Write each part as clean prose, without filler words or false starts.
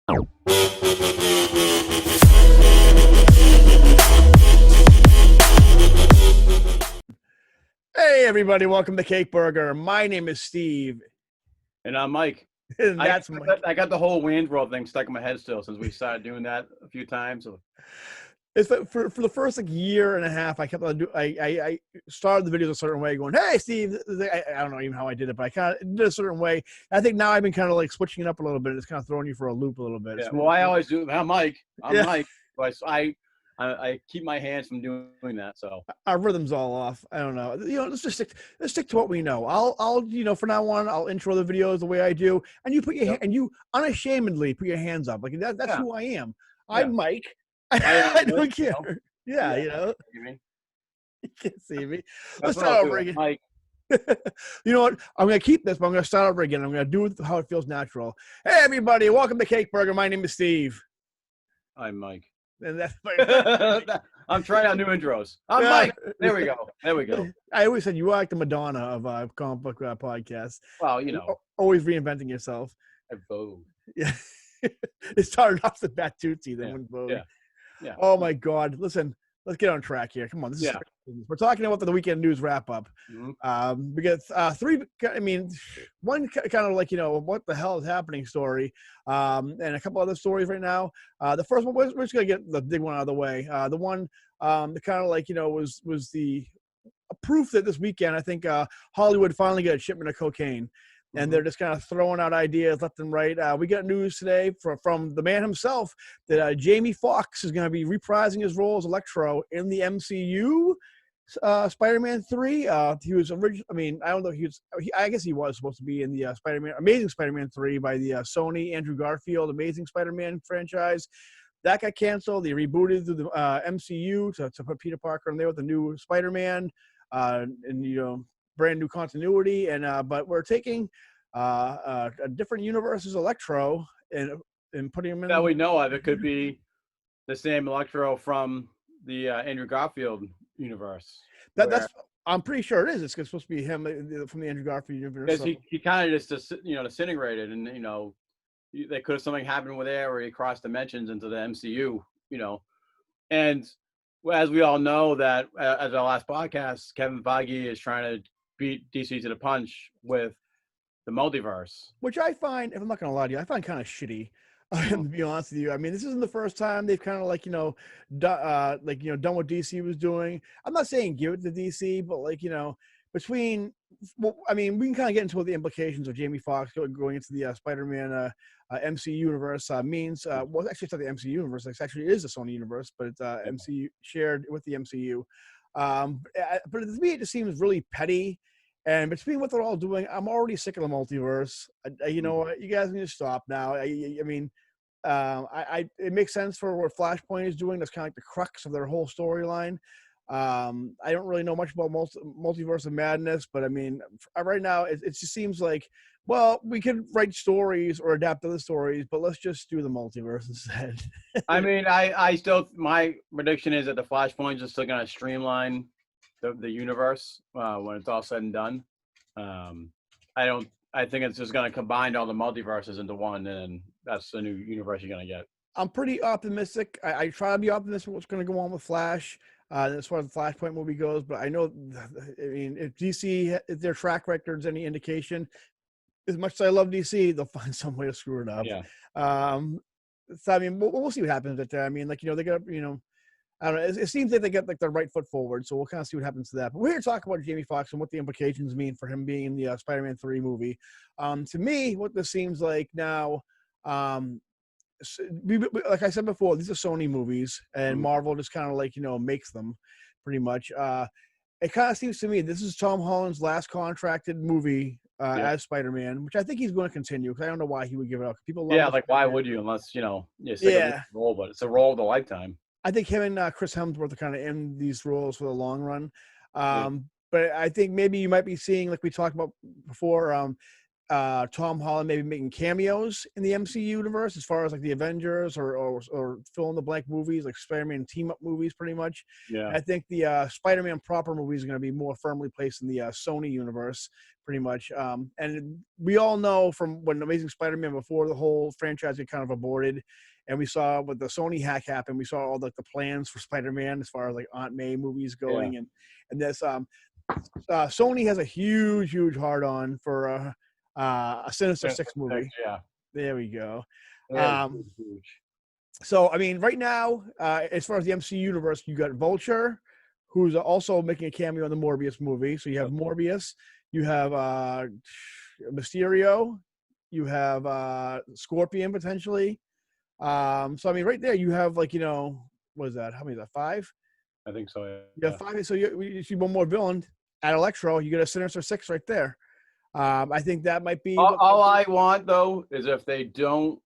Hey everybody, welcome to Cake Burger. My name is Steve. And I'm Mike. And that's Mike. I got the whole Wayne's World thing stuck in my head still since we started doing that a few times. So. It's for the first year and a half. I kept on I started the videos a certain way, going, "Hey Steve," I don't know even how I did it, but I kind of did a certain way. I think now I've been kind of like switching it up a little bit. It's kind of throwing you for a loop a little bit. Yeah, well, I always do. I'm Mike. Yeah. Mike. But I keep my hands from doing that. So our rhythm's all off. I don't know. Let's stick to what we know. I'll for now on, I'll intro the videos the way I do, and you put your and you unashamedly put your hands up like that's who I am. I'm Mike. I don't care. Yeah, you can't see me. Let's start over again. Mike. You know what? I'm going to keep this, but I'm going to start over again. I'm going to do it how it feels natural. Hey, everybody. Welcome to Cake Burger. My name is Steve. I'm Mike. And that's I'm trying out new intros. I'm Mike. There we go. I always said you are like the Madonna of comic book podcasts. Well, always reinventing yourself. I vogue. Yeah. It started off the bat Tootsie, then went Vogue. Yeah. Oh my God! Listen, let's get on track here. Come on, we're talking about the weekend news wrap up. Mm-hmm. We got three. I mean, one kind of like what the hell is happening story, and a couple other stories right now. The first one we're just gonna get the big one out of the way. The one that kind of like was the proof that this weekend I think Hollywood finally got a shipment of cocaine. And they're just kind of throwing out ideas left and right. We got news today from the man himself that Jamie Foxx is going to be reprising his role as Electro in the MCU Spider-Man 3. He was originally, I mean, I don't know, I guess he was supposed to be in the Amazing Spider-Man 3 by the Sony Andrew Garfield Amazing Spider-Man franchise. That got canceled. They rebooted the MCU to put Peter Parker in there with the new Spider-Man, and brand new continuity, and but we're taking a different universe as Electro and putting him in. That we know of, it could be the same Electro from the Andrew Garfield universe. That's I'm pretty sure it is. It's supposed to be him from the Andrew Garfield universe. Because he kind of just disintegrated, and they could have something happened with there where he crossed dimensions into the MCU. And as we all know that as our last podcast, Kevin Feige is trying to beat DC to the punch with the multiverse, which I find, if I'm not gonna lie to you, I find kind of shitty. To be honest with you, I mean, this isn't the first time they've kind of done what DC was doing. I'm not saying give it to DC, but between, I mean, we can kind of get into what the implications of Jamie Foxx going into the Spider-Man MCU universe means. Well, actually, it's not the MCU universe. It actually is the Sony universe, but it's MCU shared with the MCU. But to me, it just seems really petty. And between what they're all doing, I'm already sick of the multiverse. You know what? You guys need to stop now. I mean, it makes sense for what Flashpoint is doing. That's kind of like the crux of their whole storyline. I don't really know much about multiverse of madness, but I mean, right now it just seems like, well, we could write stories or adapt other stories, but let's just do the multiverse instead. I mean, my prediction is that the Flashpoints are still going to streamline the universe when it's all said and done. I think it's just going to combine all the multiverses into one, and that's the new universe you're going to get. I'm pretty optimistic. I try to be optimistic what's going to go on with Flash as far as the Flashpoint movie goes, but I know, I mean, if DC, if their track record's any indication, as much as I love DC, they'll find some way to screw it up. Yeah. So I mean, we'll see what happens with that. I mean, they got, I don't know. It seems that they get the right foot forward, so we'll kind of see what happens to that. But we're here to talk about Jamie Foxx and what the implications mean for him being in the Spider-Man 3 movie. To me, what this seems like now, like I said before, these are Sony movies, and Marvel just kind of makes them pretty much. It kind of seems to me this is Tom Holland's last contracted movie as Spider-Man, which I think he's going to continue because I don't know why he would give it up. People love why would you unless you're sick of this role, but it's a role of the lifetime. I think him and Chris Hemsworth are kind of in these roles for the long run. But I think maybe you might be seeing, like we talked about before, Tom Holland maybe making cameos in the MCU universe as far as like the Avengers or fill in the blank movies like Spider-Man team up movies, pretty much. Yeah. And I think the Spider-Man proper movies are going to be more firmly placed in the Sony universe, pretty much. And we all know from when Amazing Spider-Man before the whole franchise got kind of aborted, and we saw what the Sony hack happened. We saw all the plans for Spider-Man as far as like Aunt May movies going, and this Sony has a huge hard on for a Sinister Six movie. Yeah. There we go. Yeah, huge. So, I mean, right now, as far as the MCU universe, you got Vulture, who's also making a cameo in the Morbius movie. So you have Morbius, you have Mysterio, you have Scorpion potentially. So, I mean, right there, you have like, what is that? How many is that? 5? I think so. Yeah. You have 5. So you see one more villain at Electro. You get a Sinister Six right there. I think that might be. All I want though is if they don't,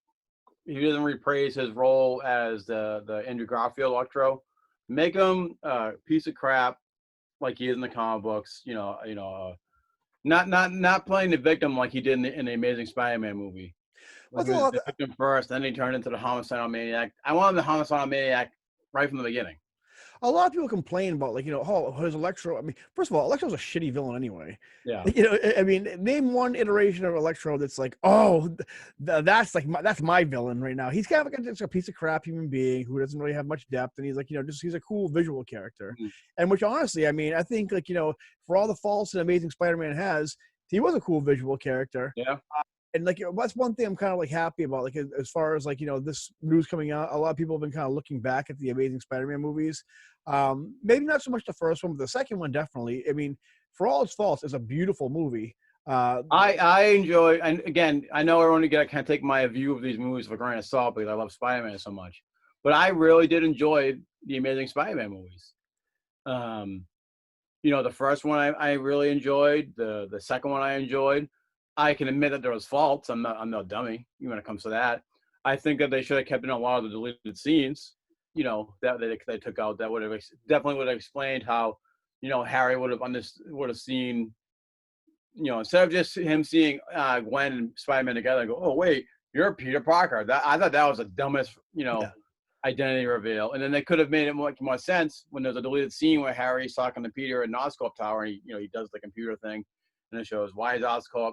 he doesn't reprise his role as the Andrew Garfield Electro, make him a piece of crap like he is in the comic books. Not playing the victim like he did in the Amazing Spider-Man movie. Like he was the victim first, then he turned into the homicidal maniac. I want him the homicidal maniac right from the beginning. A lot of people complain about his Electro. I mean, first of all, Electro's a shitty villain anyway. Yeah. I mean, name one iteration of Electro that's like, that's my villain right now. He's kind of like just a piece of crap human being who doesn't really have much depth, and he's like, he's a cool visual character. Mm-hmm. And which honestly, I mean, I think for all the faults that Amazing Spider-Man has, he was a cool visual character. Yeah. And that's one thing I'm kind of like happy about. Like as far as this news coming out, a lot of people have been kind of looking back at the Amazing Spider-Man movies. Maybe not so much the first one, but the second one definitely. I mean, for all its faults, it's a beautiful movie. I enjoy, and again, I know everyone can't take my view of these movies for granted of salt because I love Spider-Man so much, but I really did enjoy the Amazing Spider-Man movies. The first one I really enjoyed. The second one I enjoyed. I can admit that there was faults. I'm no dummy when it comes to that. I think that they should have kept in a lot of the deleted scenes, that they took out. That would have definitely would have explained how, Harry would have seen, instead of just him seeing Gwen and Spider-Man together and go, oh wait, you're Peter Parker. I thought that was the dumbest, identity reveal. And then they could have made it more sense when there's a deleted scene where Harry's talking to Peter in Oscorp Tower, and he does the computer thing, and it shows why is Oscorp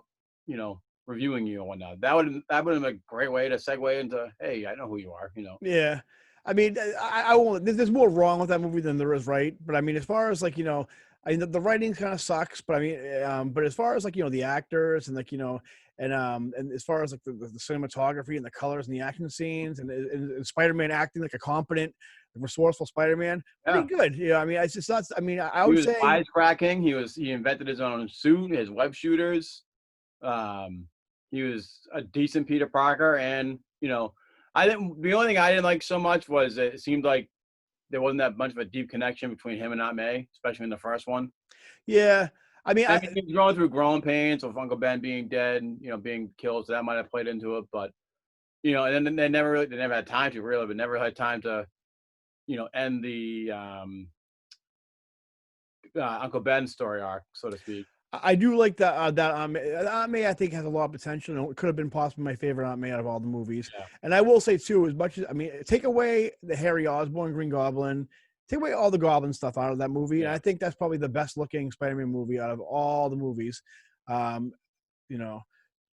reviewing you and whatnot. That would have been a great way to segue into, hey, I know who you are, Yeah. I mean, I won't, there's more wrong with that movie than there is right. But I mean, as far as I mean, the writing kind of sucks, but I mean, but as far as the actors and and as far as the cinematography and the colors and the action scenes and Spider-Man acting like a competent, resourceful Spider-Man, pretty good. Yeah. I mean, it's just not, I mean, I would say wisecracking. He invented his own suit, his web shooters. He was a decent Peter Parker, and the only thing I didn't like so much was it seemed like there wasn't that much of a deep connection between him and Aunt May, especially in the first one. Yeah, I mean, he was going through growing pains of Uncle Ben being dead and being killed, so that might have played into it. But and then they never had time to really, but never had time to end the Uncle Ben story arc, so to speak. I do like that. Aunt May, I think, has a lot of potential, and it could have been possibly my favorite Aunt May out of all the movies. Yeah. And I will say too, as much as take away the Harry Osborn Green Goblin, take away all the Goblin stuff out of that movie, and I think that's probably the best looking Spider-Man movie out of all the movies.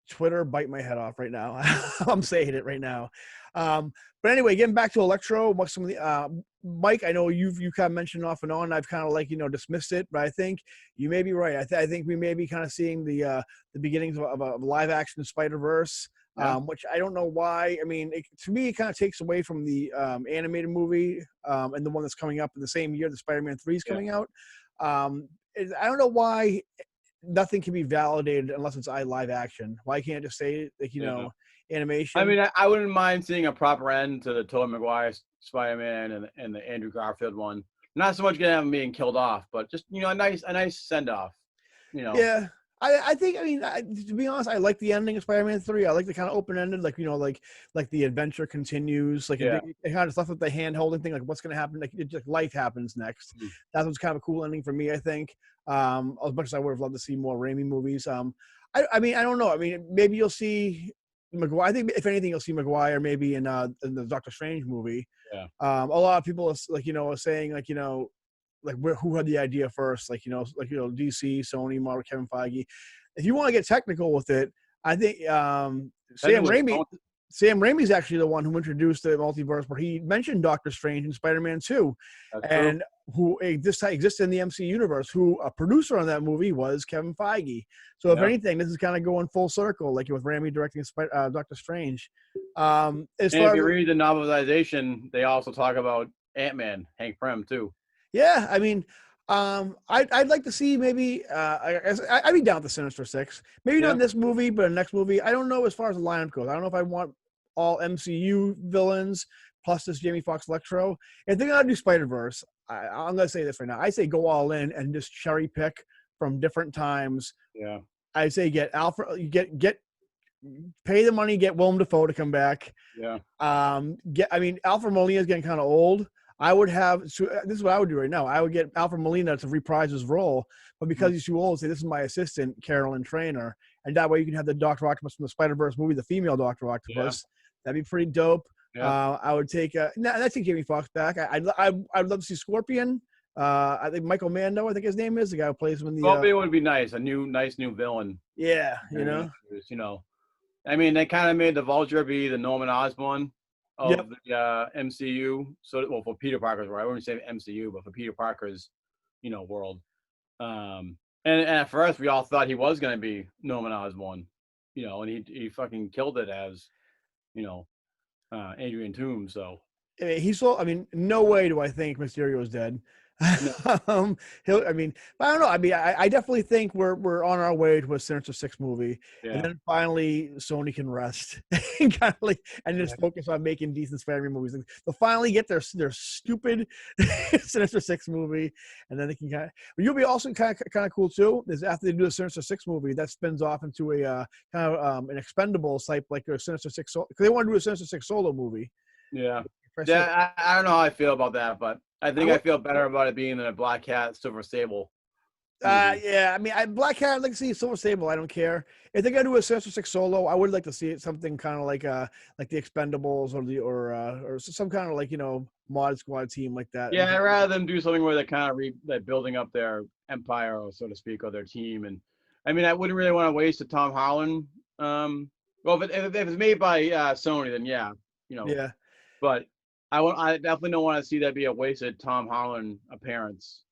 Twitter, bite my head off right now. I'm saying it right now. But anyway, getting back to Electro, some of the Mike, I know you kind of mentioned off and on. I've kind of dismissed it, but I think you may be right. I think we may be kind of seeing the beginnings of a live action Spider-Verse, which I don't know why. I mean, to me, it kind of takes away from the animated movie and the one that's coming up in the same year, the Spider-Man 3 is coming out. I don't know why nothing can be validated unless it's live action. Why can't it just say animation? I mean, I wouldn't mind seeing a proper end to the Tobey Maguire Spider-Man and the Andrew Garfield one. Not so much getting him being killed off, but just a nice send off. Yeah. I think, to be honest, I like the ending of Spider-Man 3. I like the kind of open-ended, like the adventure continues. It kind of stuff with the hand-holding thing, like what's going to happen. Like life happens next. That was kind of a cool ending for me, I think. As much as I would have loved to see more Raimi movies. I mean, I don't know. I mean, maybe you'll see Maguire. I think if anything, you'll see Maguire maybe in the Doctor Strange movie. Yeah. A lot of people are saying who had the idea first, DC, Sony, Marvel, Kevin Feige. If you want to get technical with it, I think Sam Raimi's actually the one who introduced the multiverse, where he mentioned Doctor Strange and Spider-Man 2, That's and true. who exists in the MCU universe. Who a producer on that movie was Kevin Feige. So if Yeah. anything, this is kind of going full circle, like with Raimi directing Doctor Strange. As And far if you as read the novelization, they also talk about Ant-Man, Hank Pym too. Yeah, I mean, I'd like to see maybe I'd be down with the Sinister Six. Maybe not Yeah. in this movie, but in the next movie. I don't know as far as the lineup goes. I don't know if I want all MCU villains plus this Jamie Foxx Electro. If they're gonna do Spider Verse, I'm gonna say this right now. I say go all in and just cherry pick from different times. Yeah. I say get Alfred, get pay the money, get Willem Dafoe to come back. Yeah. I mean, Alfred Molina is getting kind of old. I would have, so this is what I would do right now. I would get Alfred Molina to reprise his role, but because he's too old, say, this is my assistant, Carolyn Trainer. And that way you can have the Dr. Octopus from the Spider-Verse movie, the female Dr. Octopus. Yeah. That'd be pretty dope. Yeah. I would take, I think Jamie Foxx back. I'd love to see Scorpion. I think Michael Mando, I think his name is, the guy who plays him in the. Scorpion would be nice. Nice new villain. Yeah, I mean, they kind of made the Vulture be the Norman Osborn of the MCU. So, well, for Peter Parker's world, I wouldn't say MCU, but for Peter Parker's, world. And at first, we all thought he was going to be Norman Osborn, and he fucking killed it as, Adrian Toomes. So I mean, no way do I think Mysterio is dead. No. I mean, I don't know. I mean, I definitely think we're on our way to a Sinister Six movie, and then finally Sony can rest and just focus on making decent Spider-Man movies. They'll finally get their stupid Sinister Six movie, and then they can you'll be also kind of cool too. Is after they do a Sinister Six movie, that spins off into a kind of an Expendables type, like a Sinister Six, because they want to do a Sinister Six solo movie. Yeah. Yeah, I don't know how I feel about that, but I think I feel better about it being in a Black Cat, Silver Sable. Yeah, I mean, Black Cat, I'd like to see Silver Sable. I don't care if they're gonna do a Sinister Six solo. I would like to see it something kind of like the Expendables or some kind of Mod Squad team like that. Yeah, I'd rather them do something where they're kind of they're building up their empire, or so to speak, or their team. And I mean, I wouldn't really want to waste a Tom Holland. Well, if it's made by Sony, then yeah. But I definitely don't want to see that be a wasted Tom Holland appearance.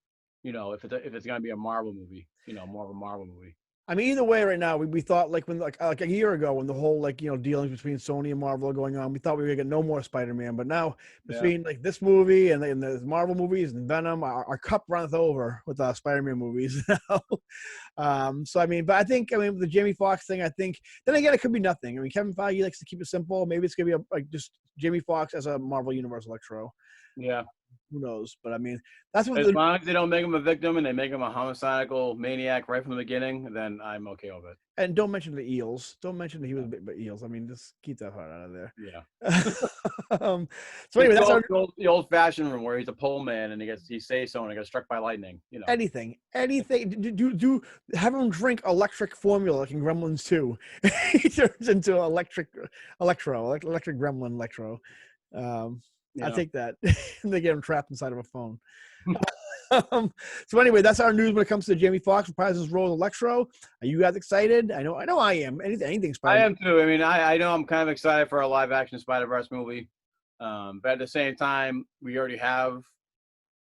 If it's gonna be a Marvel movie, more of a Marvel movie. I mean, either way, right now we thought like a year ago when the whole dealings between Sony and Marvel are going on, we thought we were gonna get no more Spider-Man. But now between this movie and the Marvel movies and Venom, our cup runneth over with Spider-Man movies now. So I mean, but I think the Jamie Foxx thing, I think then again it could be nothing. I mean, Kevin Feige likes to keep it simple. Maybe it's gonna be just Jamie Foxx as a Marvel Universe Electro. Yeah. Who knows? But I mean, that's what as long as they don't make him a victim and they make him a homicidal maniac right from the beginning, then I'm okay with it. And don't mention the eels. Don't mention that he was bit by eels. I mean, just keep that part out of there. Yeah. So anyway, that's the old-fashioned room where he's a pole man and he says so and he gets struck by lightning. Anything. Do have him drink electric formula like in Gremlins 2. He turns into electric gremlin Electro. I take that. They get him trapped inside of a phone. So anyway, that's our news when it comes to Jamie Foxx reprising his role as Electro. Are you guys excited? I know I am. Anything Spider-Man. I am too. I mean, I know I'm kind of excited for a live-action Spider-Verse movie, but at the same time, we already have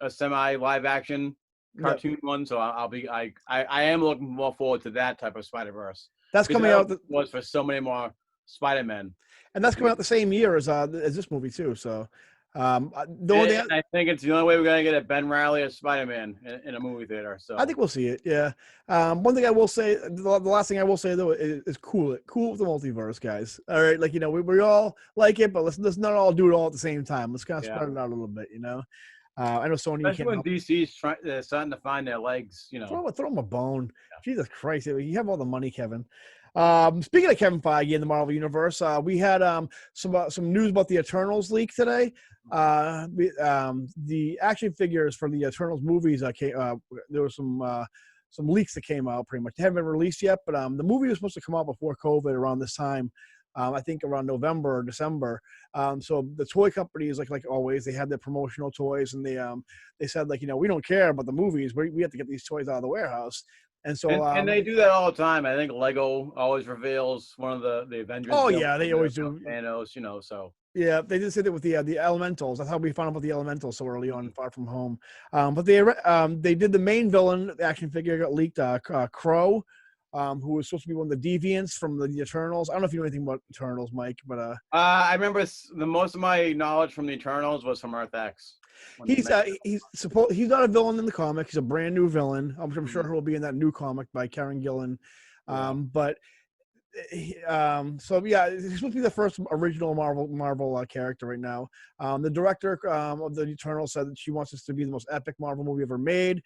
a semi-live-action cartoon one, so I am looking more forward to that type of Spider-Verse. That's coming out. Was for so many more Spider-Men, and that's coming out the same year as this movie too. So. I think it's the only way we're gonna get a Ben Reilly as Spider-Man in a movie theater. So I think we'll see it. Yeah. One thing I will say, the last thing I will say though, is cool with the multiverse, guys. All right, we all like it, but let's not all do it all at the same time. Let's kind of spread it out a little bit. I know Sony. Especially when DC's starting to find their legs. Throw them a bone. Yeah. Jesus Christ, you have all the money, Kevin. Speaking of Kevin Feige in the Marvel Universe, we had some news about the Eternals leak today. The action figures for the Eternals movies there was some leaks that came out. Pretty much, they haven't been released yet, but the movie was supposed to come out before COVID around this time. I think around November or December. So the toy companies, like always, they had their promotional toys, and they said, like, we don't care about the movies. We have to get these toys out of the warehouse. And so And they do that all the time. I think Lego always reveals one of the Avengers oh villains yeah, they always do. Thanos, so. Yeah, they did say that with the elementals. That's how we found out about the elementals so early on, Mhm. in Far From Home. But they did the main villain. The action figure got leaked. Crow, who was supposed to be one of the deviants from the Eternals. I don't know if you know anything about Eternals, Mike, but I remember the most of my knowledge from the Eternals was from Earth X. he's not a villain in the comic. He's a brand new villain. I'm sure he'll be in that new comic by Karen Gillan. But so yeah, he's supposed to be the first original Marvel character right now. The director of the Eternals said that she wants this to be the most epic Marvel movie ever made.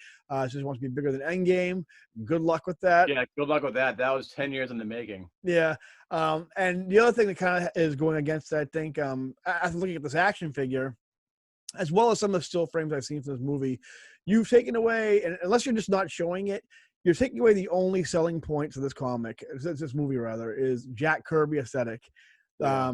She wants to be bigger than Endgame. Good luck with that. Yeah, good luck with that. That was 10 years in the making. Yeah. And the other thing that kind of is going against that, I think, after looking at this action figure, as well as some of the still frames I've seen for this movie, you've taken away, and unless you're just not showing it, you're taking away the only selling points of this comic, this movie rather, is Jack Kirby aesthetic. Yeah.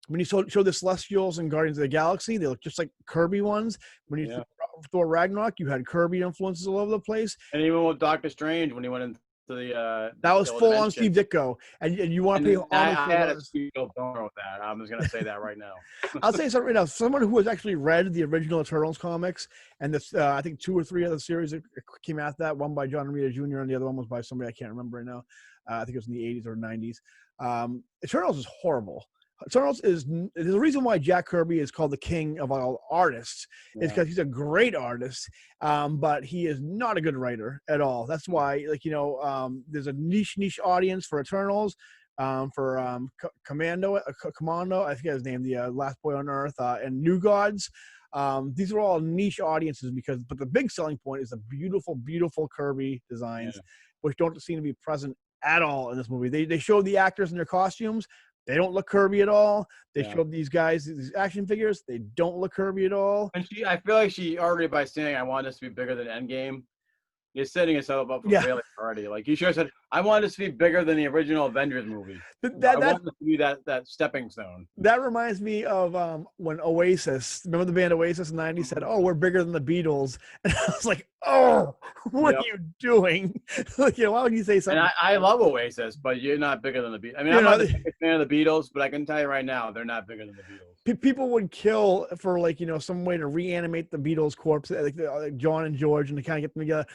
When you show the Celestials and Guardians of the Galaxy, they look just like Kirby ones. When you Thor Ragnarok, you had Kirby influences all over the place. And even with Doctor Strange, when he went into the that was full on Steve Ditko, and you want to pay homage. I had a Steve Ditko with that. I'm just gonna say that right now. I'll say something right now. Someone who has actually read the original Eternals comics, and I think 2 or 3 other series that came after that. One by John Romita Jr. and the other one was by somebody I can't remember right now. I think it was in the 80s or 90s. Eternals is horrible. Eternals is the reason why Jack Kirby is called the king of all artists is because he's a great artist, but he is not a good writer at all. That's why, there's a niche audience for Eternals, for Commando, I forget his name, the Last Boy on Earth, and New Gods. These are all niche audiences but the big selling point is the beautiful, beautiful Kirby designs, which don't seem to be present at all in this movie. They showed the actors in their costumes. They don't look Kirby at all. They showed these guys, these action figures. They don't look Kirby at all. And I feel like she already, by saying, I want this to be bigger than Endgame, you're setting yourself up for failure already. Like, you should have said, I want this to be bigger than the original Avengers movie. I want this to be that stepping stone. That reminds me of when Oasis, remember the band Oasis in the 90s, said, oh, we're bigger than the Beatles. And I was like, oh, what are you doing? Why would you say something? And I love Oasis, but you're not bigger than the Beatles. I mean, I'm not a big fan of the Beatles, but I can tell you right now, they're not bigger than the Beatles. People would kill for some way to reanimate the Beatles corpse, like John and George, and to kind of get them together.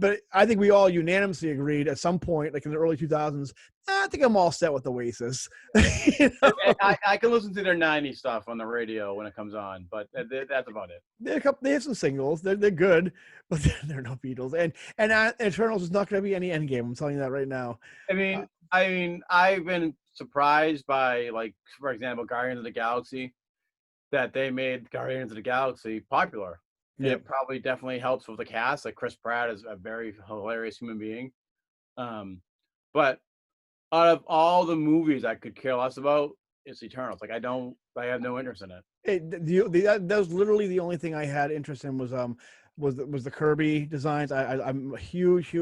But I think we all unanimously agreed at some point, like in the early 2000s, I think I'm all set with Oasis. I can listen to their 90s stuff on the radio when it comes on, but that's about it. They have some singles. They're good, but they're no Beatles. And Eternals is not going to be any Endgame. I'm telling you that right now. I mean, I've been surprised by, like, for example, Guardians of the Galaxy, that they made Guardians of the Galaxy popular. Yeah. It probably definitely helps with the cast. Like, Chris Pratt is a very hilarious human being. But out of all the movies I could care less about, it's Eternals. Like, I have no interest in it. That was literally the only thing I had interest in was the Kirby designs. I'm a huge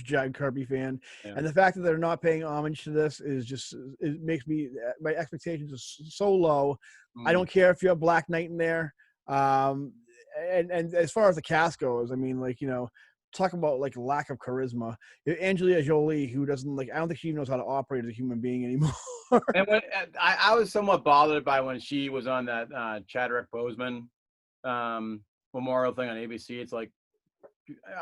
Jack Kirby fan, and the fact that they're not paying homage to this it makes my expectations are so low. I don't care if you have Black Knight in there. And as far as the cast goes, I mean, talk about like lack of charisma. Angelina Jolie, who doesn't I don't think she even knows how to operate as a human being anymore. And when I was somewhat bothered by when she was on that Chadwick Boseman memorial thing on ABC. It's like,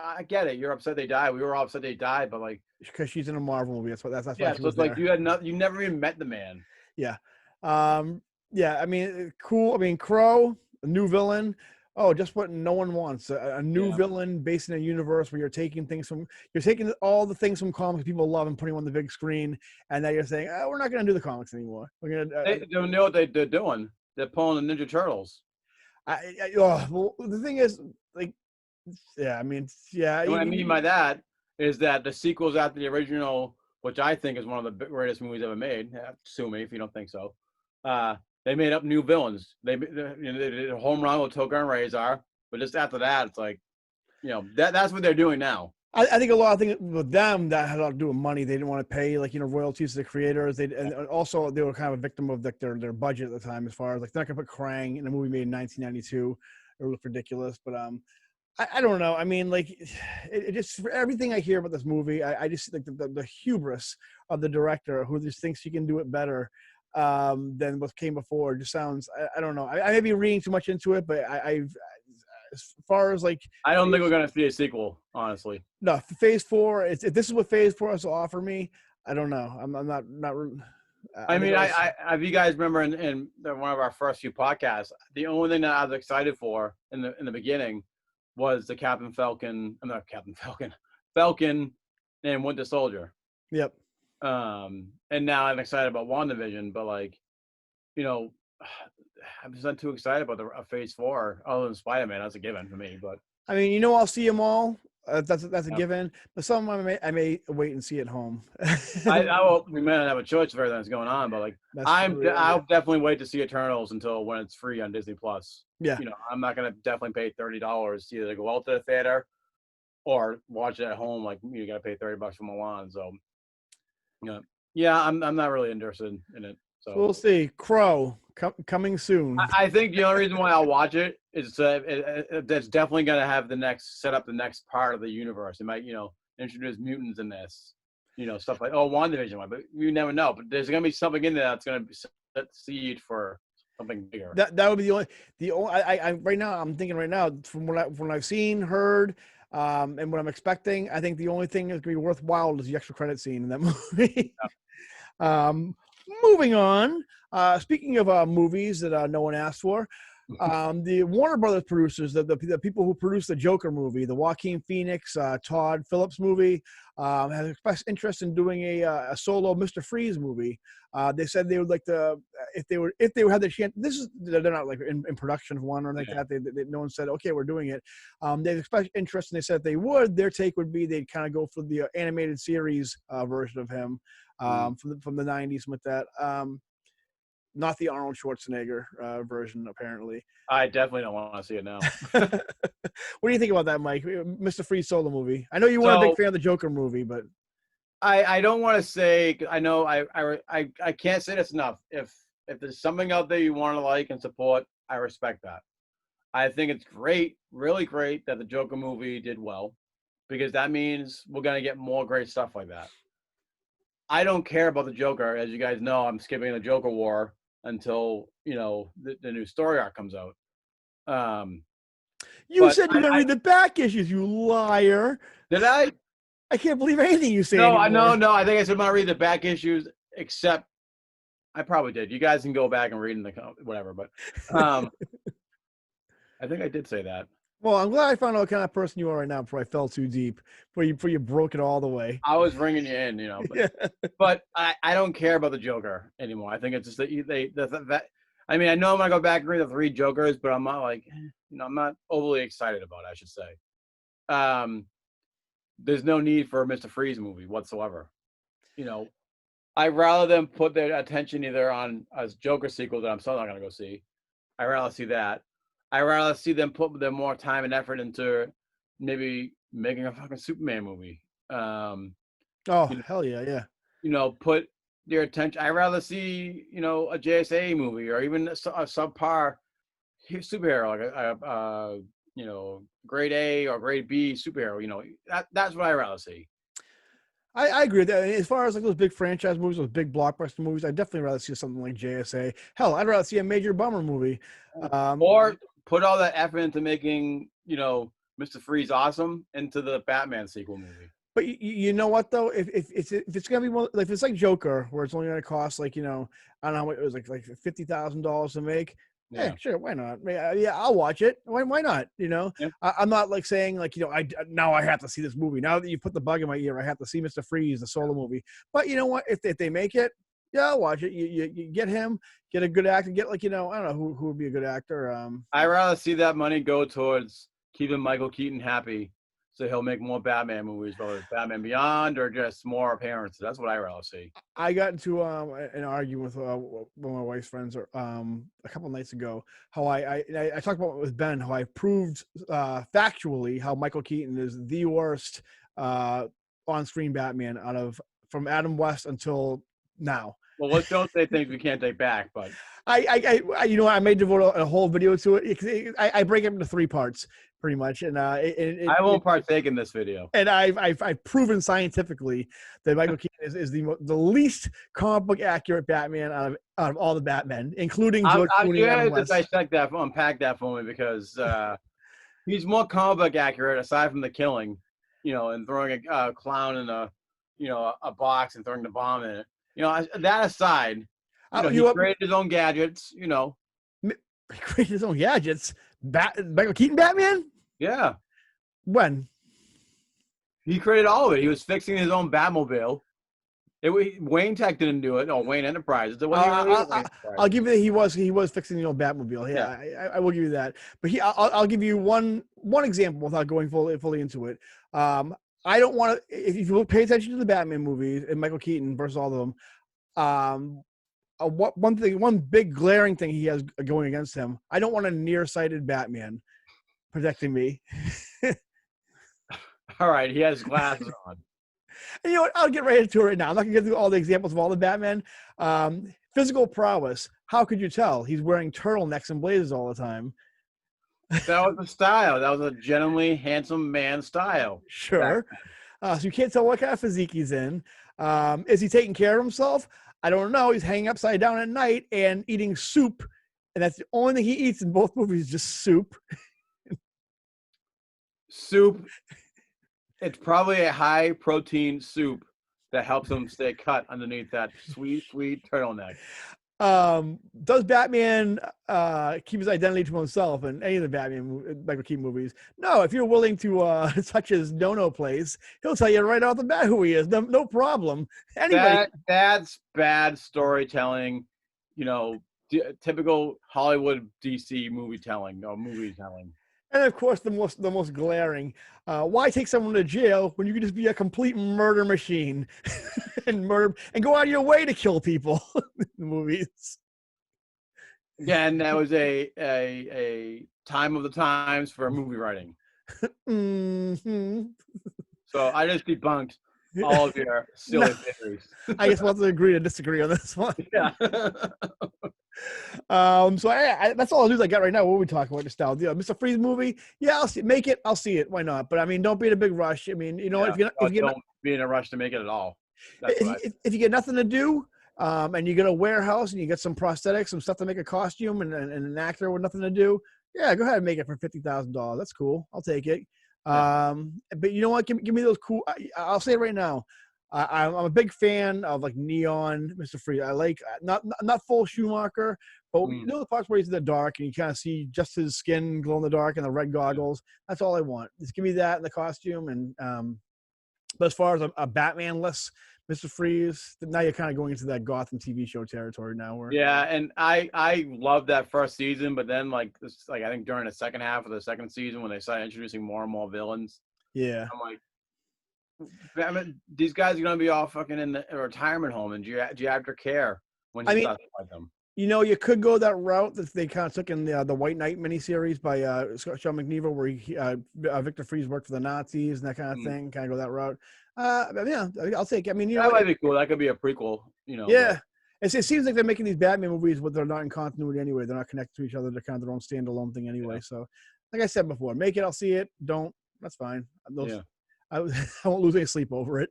I get it. You're upset they died. We were all upset they died, but because she's in a Marvel movie. That's why. Yeah, so it's like you never even met the man. Yeah. Yeah. I mean, cool. I mean, Crow, a new villain. Oh, just what no one wants. A new villain based in a universe where you're taking all the things from comics people love and putting them on the big screen, and now you're saying, we're not going to do the comics anymore. We're going to. They don't know what they're doing. They're pulling the Ninja Turtles. Well, the thing is, what I mean by that is that the sequels after the original, which I think is one of the greatest movies ever made. Sue me if you don't think so. They made up new villains. They did a home run with Toga and Razor, but just after that, it's like, that's what they're doing now. I think a lot of things with them that had a lot to do with money. They didn't want to pay royalties to the creators. And also they were kind of a victim of like their budget at the time, as far as like they're not gonna put Krang in a movie made in 1992. It looked ridiculous, but I don't know. I mean, like, it just for everything I hear about this movie, I just like the hubris of the director who just thinks he can do it better than what came before. Just sounds. I don't know. I may be reading too much into it, but I've as far as like I don't think we're gonna see a sequel, honestly. no Phase 4. If this is what Phase 4 has to offer me, I don't know. I'm not. I think mean, it was, if you guys remember in one of our first few podcasts, the only thing that I was excited for in the beginning was the Captain Falcon. I'm not Captain Falcon, Falcon and Winter Soldier. yep. And now I'm excited about WandaVision, but like, you know, I'm just not too excited about the Phase 4. Other than Spider-Man, that's a given for me. But I mean, I'll see them all. That's a yeah. given. But some I may wait and see at home. We may not have a choice of everything that's going on, but like That's true, yeah. I'll definitely wait to see Eternals until when it's free on Disney Plus. Yeah. I'm not gonna definitely pay $30 to either go out to the theater or watch it at home. Like you gotta pay $30 for Milan. So yeah, I'm not really interested in it. So We'll see. Crow coming soon. I think the only reason why I'll watch it is that's definitely gonna have set up the next part of the universe. It might introduce mutants in this. Stuff like WandaVision one, but you never know. But there's gonna be something in there that's gonna set seed for something bigger. That would be the only. I right now I'm thinking right now from what I've seen, heard, and what I'm expecting. I think the only thing that's gonna be worthwhile is the extra credit scene in that movie. Yeah. Moving on. Speaking of movies that no one asked for, the Warner Brothers producers, the people who produced the Joker movie, the Joaquin Phoenix, Todd Phillips movie, have expressed interest in doing a solo Mr.Freeze movie. They said they would like to, if they had the chance. They're not like in production of one or anything like that. No one said okay, we're doing it. They've expressed interest, and they said if they would, their take would be they'd kind of go for the animated series version of him from the 90s with that. Not the Arnold Schwarzenegger version, apparently. I definitely don't want to see it now. What do you think about that, Mike? Mr. Freeze solo movie. I know you weren't a big fan of the Joker movie, but I don't want to say. I know I can't say this enough. If there's something out there you want to like and support, I respect that. I think it's great, really great that the Joker movie did well, because that means we're gonna get more great stuff like that. I don't care about the Joker, as you guys know. I'm skipping the Joker war until the new story arc comes out. You said you're gonna read the back issues, you liar. Did I? I can't believe anything you say. No, anymore. No. I think I said I'm gonna read the back issues, except I probably did. You guys can go back and read in the whatever, but I think I did say that. Well, I'm glad I found out what kind of person you are right now before I fell too deep, before you broke it all the way. I was ringing you in, but, yeah. But I don't care about the Joker anymore. I think it's just that I mean, I know I'm gonna go back and read the 3 Jokers, but I'm not like, I'm not overly excited about it, I should say. There's no need for a Mr. Freeze movie whatsoever. I'd rather them put their attention either on a Joker sequel that I'm still not gonna go see. I'd rather see that. I'd rather see them put their more time and effort into maybe making a fucking Superman movie. Hell yeah. Put their attention. I'd rather see, a JSA movie or even a subpar superhero, like a grade A or grade B superhero. That's what I'd rather see. I agree with that. As far as like those big franchise movies, those big blockbuster movies, I'd definitely rather see something like JSA. Hell, I'd rather see a major bummer movie. Or put all that effort into making, Mr. Freeze awesome into the Batman sequel movie. But you know what though? If it's gonna be one, like if it's like Joker, where it's only gonna cost like I don't know what it was like $50,000 to make. Yeah, sure, why not? Yeah, I'll watch it. Why not? Yeah. I'm not like saying like now I have to see this movie. Now that you put the bug in my ear, I have to see Mr. Freeze, the solo movie. But you know what? If they make it, yeah, I'll watch it. You get him, get a good actor, get I don't know who would be a good actor. I'd rather see that money go towards keeping Michael Keaton happy, so he'll make more Batman movies, whether it's Batman Beyond or just more appearances. That's what I'd rather see. I got into an argument with one of my wife's friends a couple nights ago. How I talked about it with Ben. How I proved factually how Michael Keaton is the worst on-screen Batman from Adam West until now. Well, let's don't say things we can't take back, but I may devote a whole video to it. I break it into 3 parts pretty much, and I won't partake in this video. And I've proven scientifically that Michael Keaton is the least comic book accurate Batman out of all the Batmen, including George Clooney and Adam West. Dissect that, unpack that for me, because he's more comic book accurate aside from the killing, and throwing a clown in a box and throwing the bomb in it. That aside, he created his own gadgets. He created his own gadgets. Michael Keaton Batman? Yeah. When? He created all of it. He was fixing his own Batmobile. Wayne Tech didn't do it. Wayne Enterprises. I'll give you that he was fixing the old Batmobile. Yeah. I will give you that. But I'll give you one example without going fully into it. I don't want to. If you pay attention to the Batman movies and Michael Keaton versus all of them, one big glaring thing he has going against him. I don't want a nearsighted Batman protecting me. All right, he has glasses on. And you know what? I'll get right into it right now. I'm not going to get through all the examples of all the Batman. Physical prowess. How could you tell? He's wearing turtlenecks and blazers all the time. That was the style. That was a genuinely handsome man style. Sure. So you can't tell what kind of physique he's in. Is he taking care of himself? I don't know. He's hanging upside down at night and eating soup. And that's the only thing he eats in both movies, just soup. Soup. It's probably a high protein soup that helps him stay cut underneath that sweet turtleneck. Does Batman keep his identity to himself in any of the Batman Michael Keaton movies? No. If you're willing to touch his no place, he'll tell you right off the bat who he is. No problem. Anyway, that's bad storytelling. Typical Hollywood DC movie telling. And of course, the most glaring. Why take someone to jail when you can just be a complete murder machine and go out of your way to kill people in the movies? Again, that was a time of the times for movie writing. Mm-hmm. So I just debunked all of your silly theories. I guess we'll have to agree to disagree on this one. Yeah. So that's all the news I got right now. What are we talking about? Nostalgia. Mr.Freeze movie? Yeah, I'll see it. Make it. I'll see it. Why not? But I mean, don't be in a big rush. I mean, if you don't be in a rush to make it at all. If you get nothing to do, and you get a warehouse and you get some prosthetics, some stuff to make a costume, and an actor with nothing to do, yeah, go ahead and make it for $50,000. That's cool. I'll take it. Yeah. But you know what? Give me those cool. I'll say it right now. I'm a big fan of like neon Mr.Freeze. I like not full Schumacher, but the parts where he's in the dark and you kind of see just his skin glow in the dark and the red goggles. That's all I want. Just give me that in the costume. And but as far as a Batman-less Mr.Freeze, now you're kind of going into that Gotham TV show territory now. Yeah, and I loved that first season, but then I think during the second half of the second season when they started introducing more and more villains. Yeah, I'm like, these guys are gonna be all fucking in the retirement home, and do you have to care when you start to fight them? You could go that route that they kind of took in the White Knight miniseries by Sean McNeil, where Victor Freeze worked for the Nazis and that kind of thing. Kind of go that route. Yeah, I'll take it. I mean, that might be cool. That could be a prequel. Yeah. It seems like they're making these Batman movies, but they're not in continuity anyway. They're not connected to each other. They're kind of their own standalone thing anyway. Yeah. So, like I said before, make it. I'll see it. Don't. That's fine. I won't lose any sleep over it.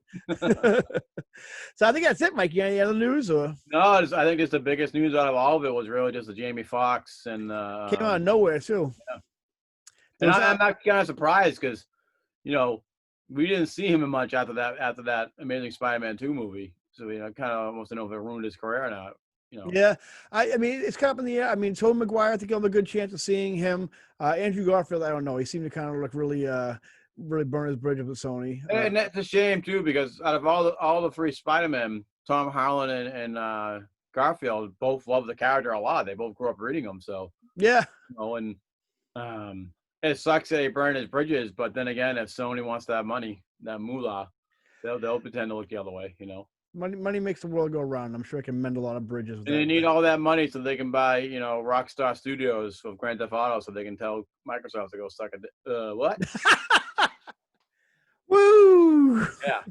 So I think that's it, Mike. You got any other news? Or? No, I think just the biggest news out of all of it was really just the Jamie Foxx and came out of nowhere too. Yeah. And I'm not kind of surprised because, we didn't see him much after that Amazing Spider-Man 2 movie. So kind of almost don't know if it ruined his career or not. Yeah, I mean it's kind of up in the air. I mean, Tobey Maguire, I think I'll have a good chance of seeing him. Andrew Garfield, I don't know. He seemed to kind of look really burn his bridge with Sony. And that's a shame too, because out of all the three Spider-Men, Tom Holland and Garfield both love the character a lot. They both grew up reading him, so yeah. And it sucks that he burned his bridges, but then again, if Sony wants to have money, that moolah, they'll pretend to look the other way. Money makes the world go round. I'm sure it can mend a lot of bridges. And they need all that money so they can buy, Rockstar Studios with Grand Theft Auto, so they can tell Microsoft to go suck a what? Woo! Woo! Yeah.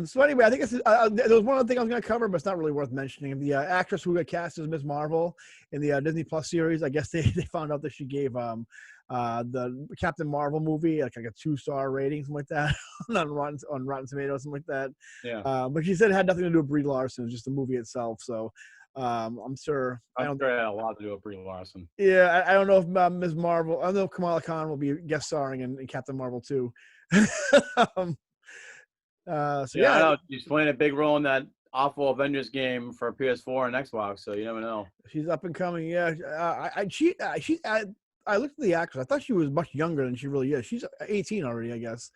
So anyway, I think there was one other thing I was going to cover, but it's not really worth mentioning. The actress who got cast as Ms. Marvel in the Disney Plus series, I guess they found out that she gave the Captain Marvel movie like a 2-star rating, something like that, on Rotten Tomatoes, something like that. Yeah. But she said it had nothing to do with Brie Larson, it was just the movie itself. So I'm sure. I'm sure it had a lot to do with Brie Larson. Yeah, I don't know if Ms. Marvel. I don't know if Kamala Khan will be guest starring in Captain Marvel too. So Yeah, I know she's playing a big role in that awful Avengers game for PS4 and Xbox, so you never know. she's up and coming. Yeah, I looked at the actress. I thought she was much younger than she really is. She's 18 already, I guess.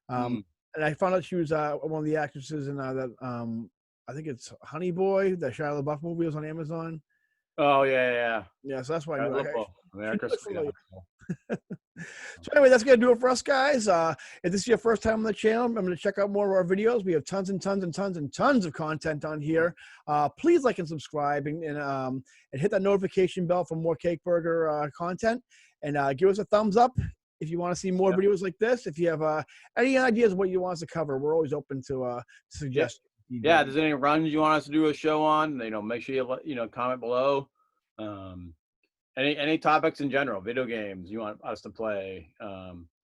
And I found out she was one of the actresses in that I think it's Honey Boy, that Shia LaBeouf movie, was on Amazon. Oh yeah. Yeah, so that's why I knew. So anyway, that's going to do it for us, guys. If this is your first time on the channel, I'm going to check out more of our videos. We have tons and tons and tons and tons of content on here. Please like and subscribe and hit that notification bell for more Cake Burger content. And give us a thumbs up if you want to see more videos like this. If you have any ideas of what you want us to cover, we're always open to suggestions. Yeah, if there's any runs you want us to do a show on, make sure you comment below. Any topics in general, video games you want us to play,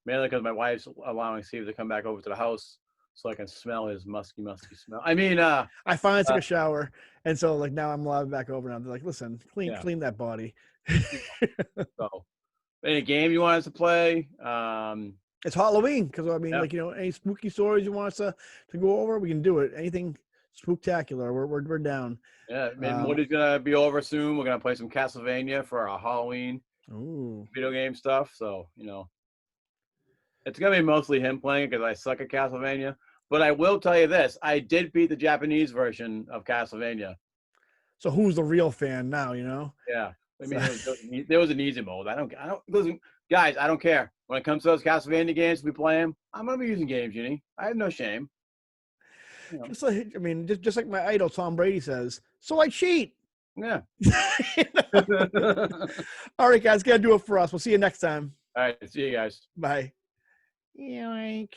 mainly because my wife's allowing Steve to come back over to the house so I can smell his musky smell. I mean, I finally took a shower, and so like now I'm allowed back over, and I'm like, listen, clean that body. So, any game you want us to play? It's Halloween, because I mean, any spooky stories you want us to go over, we can do it. Anything spooktacular, we're down. Yeah, Moody's gonna be over soon. We're gonna play some Castlevania for our Halloween video game stuff. So it's gonna be mostly him playing because I suck at Castlevania. But I will tell you this: I did beat the Japanese version of Castlevania. So who's the real fan now? Yeah, I mean, there was an easy mode. I don't listen, guys. I don't care when it comes to those Castlevania games. We play them. I'm gonna be using Game Genie. I have no shame. Just like just like my idol Tom Brady says, so I cheat. Yeah. All right, guys, gotta do it for us. We'll see you next time. All right, see you guys. Bye. Yoink.